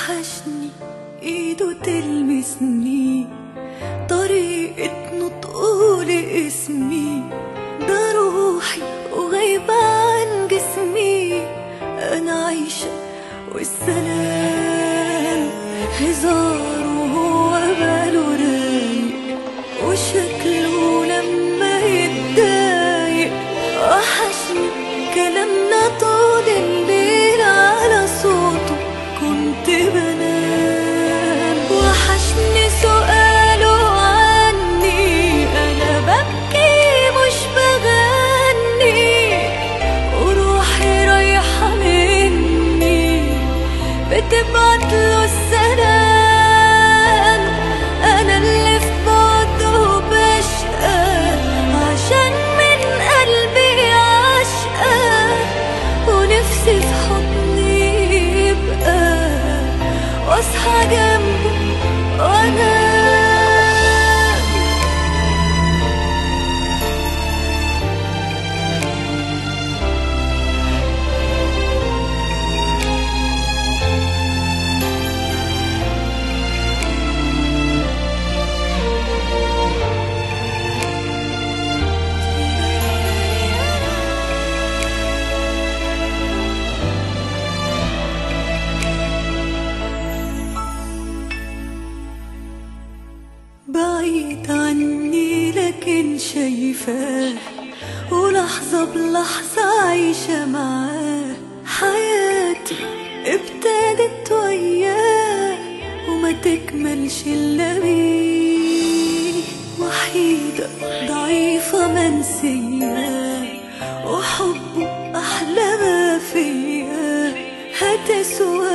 وحشني ايده تلمسني، طريقة نطقه لاسمي، ده روحي وغايبة عن جسمي. انا عايشة والسلام هزار وهو باله رايق، وشكله لما يتضايق. وحشني كلامنا طول الليل على صوته كنت بنام. وحشني سؤاله عني انا ببكي مش بغني، وروحي رايحة مني بتبعتله السلام. انا اللي في بعده بشقى عشان من قلبي عشقى، ونفسي في حضني يبقى واصحى جنبه وانا بعيد عني لكن شايفاه، ولحظة بلحظة عايشة معاه. حياتي ابتدت وياه وما تكملش إلا بيه. وحيدة ضعيفة منسية وحبه أحلى ما فيا، هتسوى